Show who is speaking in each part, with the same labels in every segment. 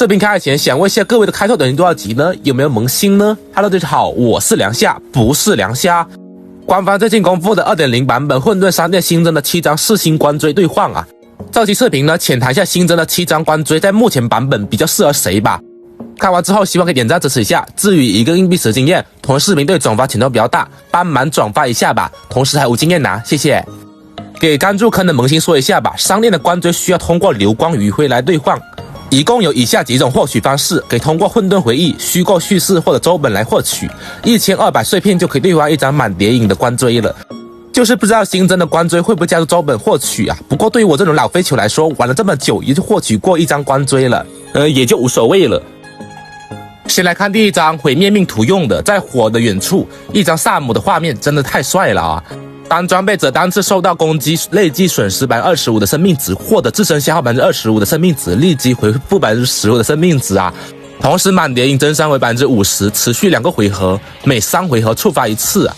Speaker 1: 视频开始前，想问一下各位的开拓等级多少级呢？有没有萌新呢 ？Hello， 大家好，我是梁夏，不是梁虾。官方最近公布的 2.0 版本混沌商店新增的7张4星官锥兑换啊。这期视频呢，浅谈一下新增的7张官锥在目前版本比较适合谁吧。看完之后，希望可以点赞支持一下。至于一个硬币池经验，同视频对转发请头比较大，帮忙转发一下吧。同时还无经验拿，谢谢。给刚入坑的萌新说一下吧，商店的官锥需要通过流光余晖来兑换。一共有以下几种获取方式，可以通过混沌回忆、虚构叙事或者周本来获取。1200碎片就可以兑换一张满谍影的官锥了。就是不知道新增的官锥会不会加入周本获取啊？不过对于我这种老飞球来说，玩了这么久也就获取过1张官锥了，也就无所谓了。先来看第一张毁灭命图用的，在火的远处，一张萨姆的画面真的太帅了啊！当装备者单次受到攻击，累计损失25%的生命值，获得自身消耗25%的生命值，立即回复15%的生命值啊！同时满谍影增伤为50%，持续2个回合，每3回合触发1次啊！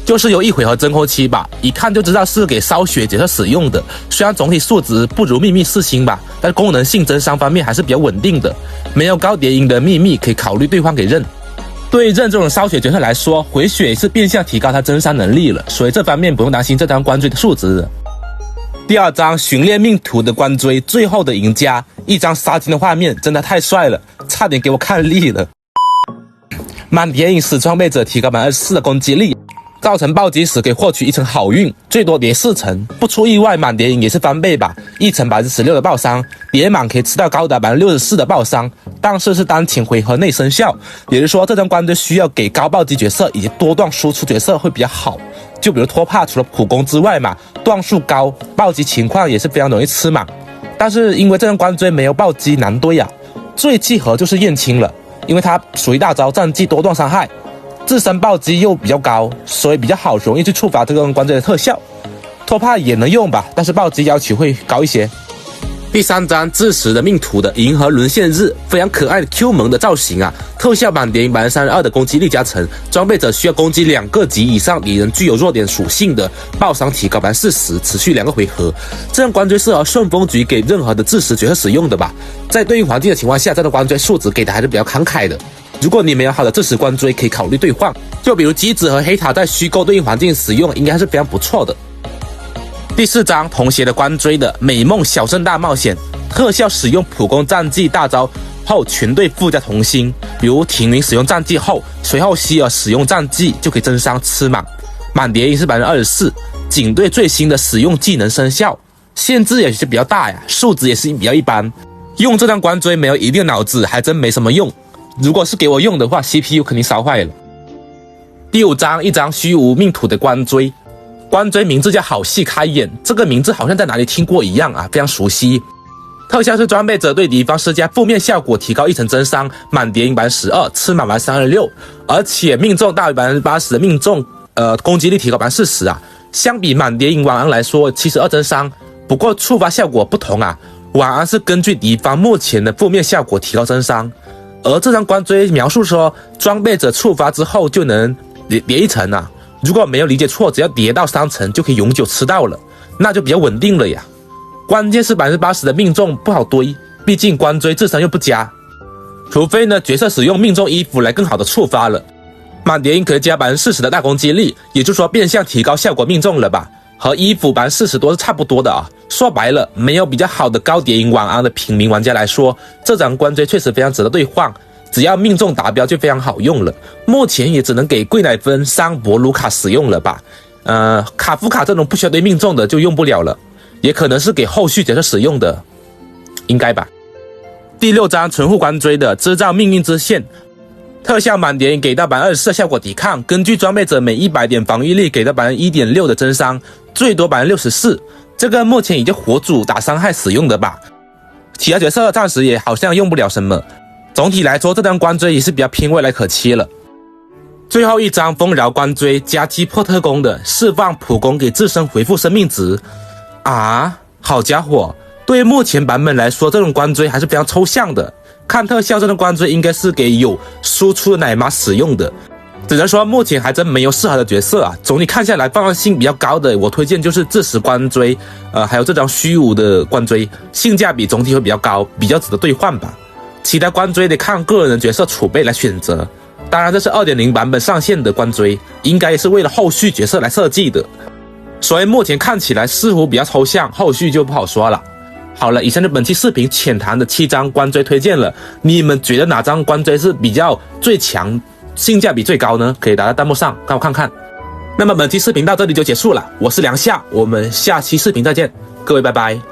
Speaker 1: 就是有1回合真空期吧，一看就知道是给烧血角色使用的。虽然总体素质不如秘密4星吧，但功能性增伤方面还是比较稳定的。没有高谍影的秘密可以考虑兑换给刃。对于刃这种烧血角色来说，回血也是变相提高他增伤能力了，所以这方面不用担心这张官锥的素质。第二张寻猎命图的官锥，最后的赢家，一张杀金的画面真的太帅了，差点给我看腻了。满谍影使装备者提高24%的攻击力，造成暴击时可以获取1层好运，最多叠4层。不出意外，满谍影也是翻倍吧，1层16%的爆伤，叠满可以吃到高达64%的爆伤，但是当前回合内生效，也就是说这张官锥需要给高暴击角色以及多段输出角色会比较好。就比如托帕除了普攻之外嘛，段数高，暴击情况也是非常容易吃满。但是因为这张官锥没有暴击难堆啊，最契合就是燕青了，因为它属于大招战绩多段伤害。自身暴击又比较高，所以比较好容易去触发这个官锥的特效。托帕也能用吧，但是暴击要求会高一些。第三张自食的命图的银河沦陷日，非常可爱的 Q 萌的造型啊，特效满谍影32%的攻击力加成，装备者需要攻击2个级以上敌人具有弱点属性的，爆伤提高40%，持续2个回合。这张官锥适合顺风局给任何的自食角色使用的吧，在对应环境的情况下，这张官锥数值给的还是比较慷慨的。如果你没有好的自食官锥，可以考虑兑换，就比如机子和黑塔在虚构对应环境使用，应该是非常不错的。第4张同鞋的官锥的美梦小镇大冒险，特效使用普攻战绩大招后全队附加同心，比如停云使用战绩后，随后希尔使用战绩就可以增伤吃满。满谍影是24%，警队最新的使用技能生效，限制也是比较大呀，数值也是比较一般。用这张官锥没有一定脑子还真没什么用。如果是给我用的话 ，CPU 肯定烧坏了。第5张，一张虚无命图的官锥，官锥名字叫好戏开眼，这个名字好像在哪里听过一样啊，非常熟悉。特效是装备者对敌方施加负面效果，提高1层增伤，满谍影12%，吃满36%，而且命中大于80%的命中，攻击力提高40%啊。相比满谍影晚安来说，72增伤，不过触发效果不同啊，晚安是根据敌方目前的负面效果提高增伤。而这张官锥描述说，装备者触发之后就能叠1层啊。如果没有理解错，只要叠到3层就可以永久吃到了，那就比较稳定了呀。关键是80%的命中不好堆，毕竟官锥自身又不加，除非呢角色使用命中衣服来更好的触发了。满谍影可以加40%的大攻击力，也就是说变相提高效果命中了吧。和衣服40%多是差不多的啊。说白了，没有比较好的高谍影晚安的平民玩家来说，这张官锥确实非常值得兑换，只要命中达标就非常好用了。目前也只能给贵乃芬、桑博、卢卡使用了吧。卡夫卡这种不需要对命中的就用不了了，也可能是给后续角色使用的，应该吧。第6张纯护官锥的制造命运之线。特效满谍影给到24%的效果抵抗，根据装备者每100点防御力给到1.6%的增伤，最多64%。这个目前已经火主打伤害使用的吧，其他角色暂时也好像用不了什么。总体来说，这张官锥也是比较偏未来可期了。最后一张丰饶官锥加击破特攻的，释放普攻给自身回复生命值啊！好家伙，对于目前版本来说，这种官锥还是非常抽象的。看特效，这种官锥应该是给有输出的奶妈使用的，只能说目前还真没有适合的角色啊。总体看下来，放放性比较高的，我推荐就是自食官锥，还有这张虚无的官锥，性价比总体会比较高，比较值得兑换吧。其他关追得看个人角色储备来选择。当然这是 2.0 版本上线的关追，应该也是为了后续角色来设计的，所以目前看起来似乎比较抽象，后续就不好说了。好了，以上是本期视频浅谈的7张关追推荐了，你们觉得哪张关追是比较最强，性价比最高呢？可以打在弹幕上让我看看。那么本期视频到这里就结束了，我是梁夏，我们下期视频再见，各位拜拜。